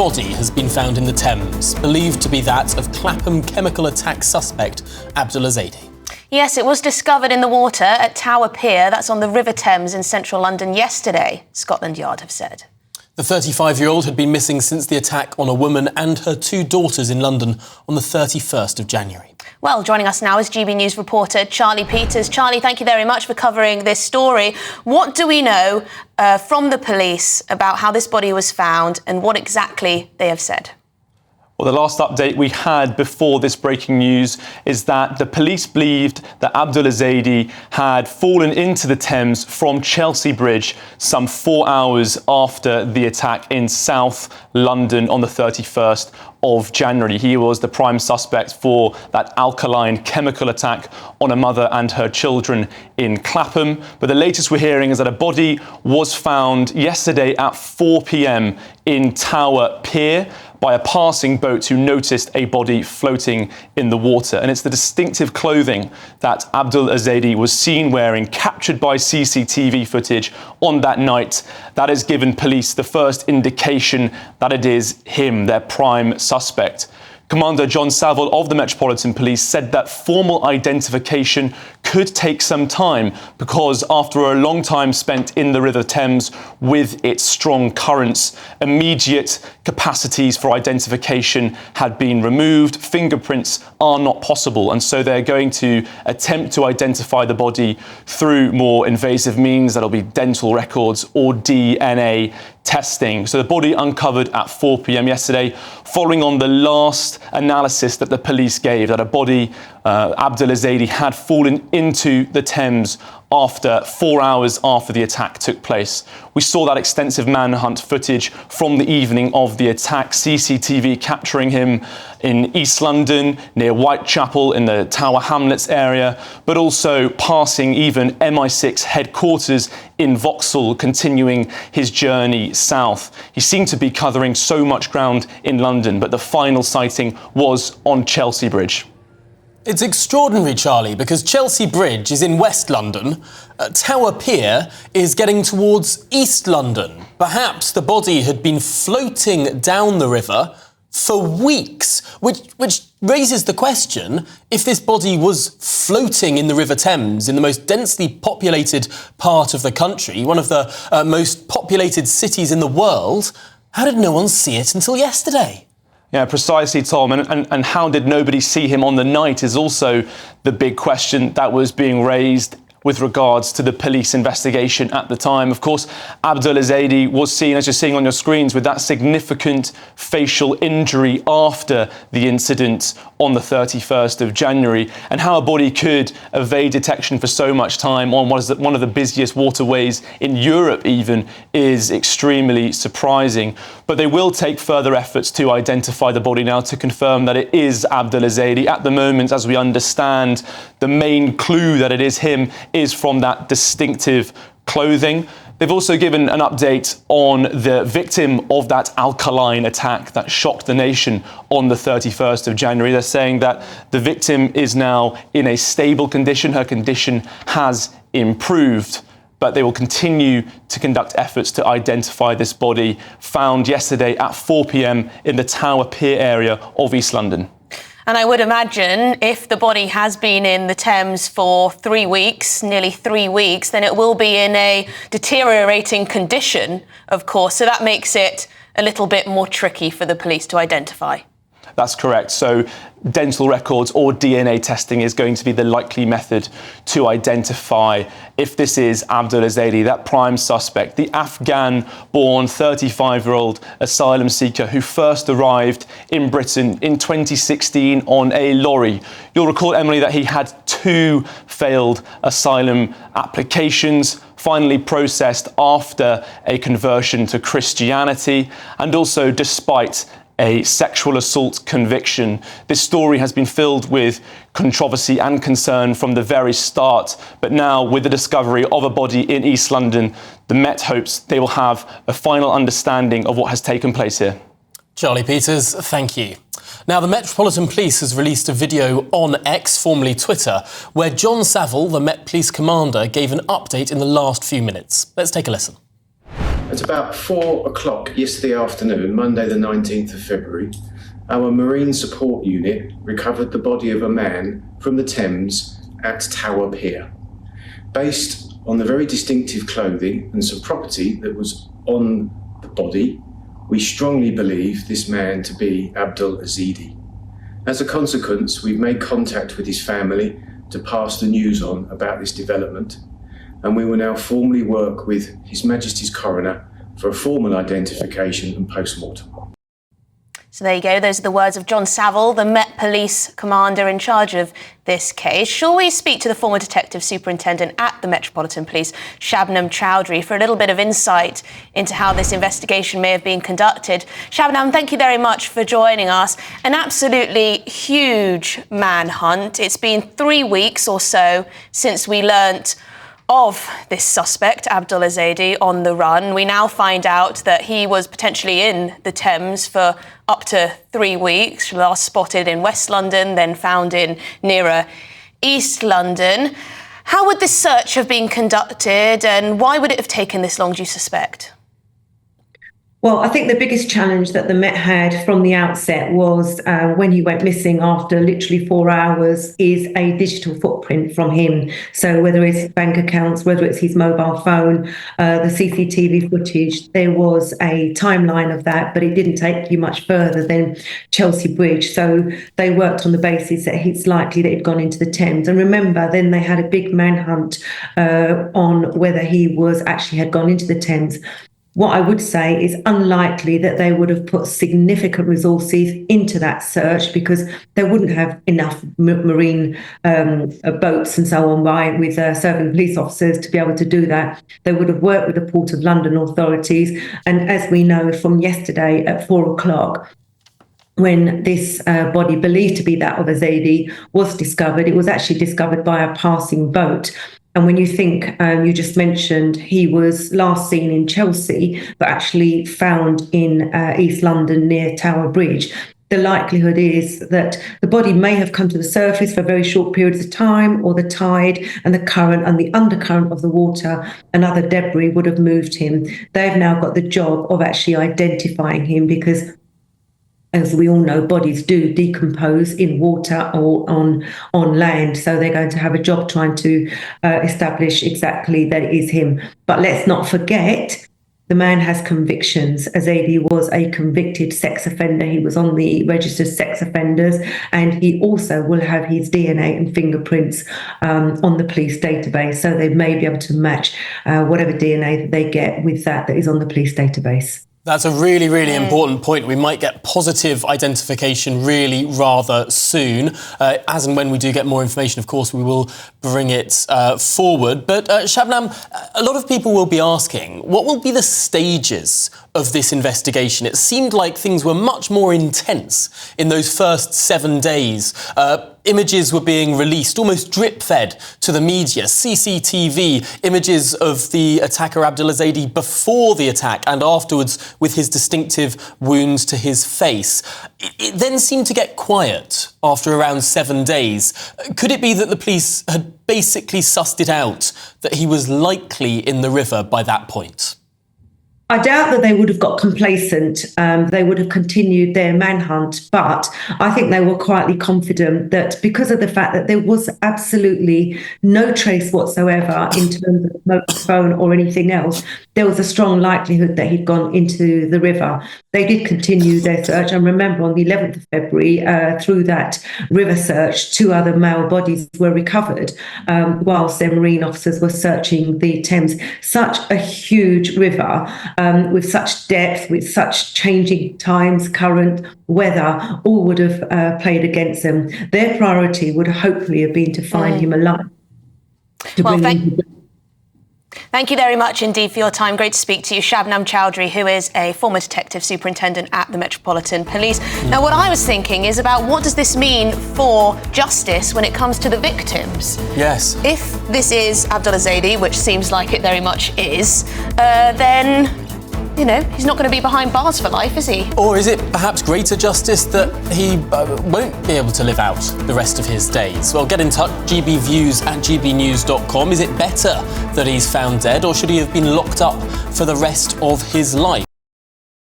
body has been found in the Thames, believed to be that of Clapham chemical attack suspect Abdul Ezedi. Yes, it was discovered in the water at Tower Pier, that's on the River Thames in central London yesterday, Scotland Yard have said. The 35-year-old had been missing since the attack on a woman and her two daughters in London on the 31st of January. Well, joining us now is GB News reporter Charlie Peters. Charlie, thank you very much for covering this story. What do we know from the police about how this body was found and what exactly they have said? Well, the last update we had before this breaking news is that the police believed that Abdul Ezedi had fallen into the Thames from Chelsea Bridge some 4 hours after the attack in South London on the 31st of January. He was the prime suspect for that alkaline chemical attack on a mother and her children in Clapham. But the latest we're hearing is that a body was found yesterday at 4 p.m. in Tower Pier by a passing boat who noticed a body floating in the water. And it's the distinctive clothing that Abdul Ezedi was seen wearing, captured by CCTV footage on that night, that has given police the first indication that it is him, their prime suspect. Commander John Saville of the Metropolitan Police said that formal identification could take some time because after a long time spent in the River Thames with its strong currents, immediate capacities for identification had been removed. Fingerprints are not possible, and so they're going to attempt to identify the body through more invasive means. That'll be dental records or DNA testing. So the body uncovered at 4 p.m. yesterday, following on the last analysis that the police gave, that a body, Abdul Ezedi, had fallen into the Thames after 4 hours after the attack took place. We saw that extensive manhunt footage from the evening of the attack, CCTV capturing him in East London, near Whitechapel in the Tower Hamlets area, but also passing even MI6 headquarters in Vauxhall, continuing his journey south. He seemed to be covering so much ground in London, but the final sighting was on Chelsea Bridge. It's extraordinary, Charlie, because Chelsea Bridge is in West London. Tower Pier is getting towards East London. Perhaps the body had been floating down the river for weeks, which raises the question, if this body was floating in the River Thames, in the most densely populated part of the country, one of the most populated cities in the world, how did no one see it until yesterday? Yeah, precisely, Tom. And how did nobody see him on the night is also the big question that was being raised with regards to the police investigation at the time. Of course, Abdul Ezedi was seen, as you're seeing on your screens, with that significant facial injury after the incident on the 31st of January. And how a body could evade detection for so much time on one of the busiest waterways in Europe even is extremely surprising. But they will take further efforts to identify the body now to confirm that it is Abdul Ezedi. At the moment, as we understand, the main clue that it is him is from that distinctive clothing. They've also given an update on the victim of that alkaline attack that shocked the nation on the 31st of January. They're saying that the victim is now in a stable condition. Her condition has improved, but they will continue to conduct efforts to identify this body found yesterday at 4 p.m. in the Tower Pier area of East London. And I would imagine if the body has been in the Thames for 3 weeks, nearly 3 weeks, then it will be in a deteriorating condition, of course. So that makes it a little bit more tricky for the police to identify. That's correct. So dental records or DNA testing is going to be the likely method to identify if this is Abdul Ezedi, that prime suspect, the Afghan-born 35-year-old asylum seeker who first arrived in Britain in 2016 on a lorry. You'll recall, Emily, that he had 2 failed asylum applications, finally processed after a conversion to Christianity, and also despite a sexual assault conviction. This story has been filled with controversy and concern from the very start, but now with the discovery of a body in East London, the Met hopes they will have a final understanding of what has taken place here. Charlie Peters, thank you. Now, the Metropolitan Police has released a video on X, formerly Twitter, where John Saville, the Met Police commander, gave an update in the last few minutes. Let's take a listen. At about 4 o'clock yesterday afternoon, Monday the 19th of February, our Marine Support Unit recovered the body of a man from the Thames at Tower Pier. Based on the very distinctive clothing and some property that was on the body, we strongly believe this man to be Abdul Ezedi. As a consequence, we've made contact with his family to pass the news on about this development, and we will now formally work with His Majesty's Coroner for a formal identification and post-mortem. So there you go. Those are the words of John Saville, the Met Police commander in charge of this case. Shall we speak to the former detective superintendent at the Metropolitan Police, Shabnam Chowdhury, for a little bit of insight into how this investigation may have been conducted? Shabnam, thank you very much for joining us. An absolutely huge manhunt. It's been 3 weeks or so since we learnt of this suspect, Abdul Ezedi, on the run. We now find out that he was potentially in the Thames for up to 3 weeks, last spotted in West London, then found in nearer East London. How would this search have been conducted, and why would it have taken this long, do you suspect? Well, I think the biggest challenge that the Met had from the outset was when he went missing after literally 4 hours is a digital footprint from him. So whether it's bank accounts, whether it's his mobile phone, the CCTV footage, there was a timeline of that, but it didn't take you much further than Chelsea Bridge. So they worked on the basis that it's likely that he'd gone into the Thames. And remember, then they had a big manhunt on whether he was actually had gone into the Thames. What I would say is unlikely that they would have put significant resources into that search because they wouldn't have enough marine boats and so on with serving police officers to be able to do that. They would have worked with the Port of London authorities. And as we know from yesterday at 4 o'clock, when this body believed to be that of Ezedi was discovered, it was actually discovered by a passing boat. And when you think, you just mentioned he was last seen in Chelsea, but actually found in East London near Tower Bridge, the likelihood is that the body may have come to the surface for very short periods of time, or the tide and the current and the undercurrent of the water and other debris would have moved him. They've now got the job of actually identifying him because, as we all know, bodies do decompose in water or on land. So they're going to have a job trying to establish exactly that it is him. But let's not forget, the man has convictions. Ezedi was a convicted sex offender. He was on the registered sex offenders, and he also will have his DNA and fingerprints on the police database. So they may be able to match whatever DNA that they get with that is on the police database. That's a really, really important point. We might get positive identification really rather soon. As and when we do get more information, of course, we will bring it forward. But Shabnam, a lot of people will be asking, what will be the stages of this investigation? It seemed like things were much more intense in those first 7 days. Images were being released, almost drip-fed to the media. CCTV images of the attacker Abdul Ezedi before the attack and afterwards with his distinctive wounds to his face. It then seemed to get quiet after around 7 days. Could it be that the police had basically sussed it out that he was likely in the river by that point? I doubt that they would have got complacent. They would have continued their manhunt, but I think they were quietly confident that because of the fact that there was absolutely no trace whatsoever in terms of mobile phone or anything else, there was a strong likelihood that he'd gone into the river. They did continue their search, and remember, on the 11th of February, through that river search, 2 other male bodies were recovered whilst their marine officers were searching the Thames. Such a huge river. With such depth, with such changing times, current, weather, all would have played against them. Their priority would hopefully have been to find him alive. Thank you very much indeed for your time. Great to speak to you. Shabnam Chowdhury, who is a former detective superintendent at the Metropolitan Police. Now, what I was thinking is about what does this mean for justice when it comes to the victims? Yes. If this is Abdul Ezedi, which seems like it very much is, then you know, he's not going to be behind bars for life, is he? Or is it perhaps greater justice that he won't be able to live out the rest of his days? Well, get in touch, gbviews@gbnews.com. Is it better that he's found dead, or should he have been locked up for the rest of his life?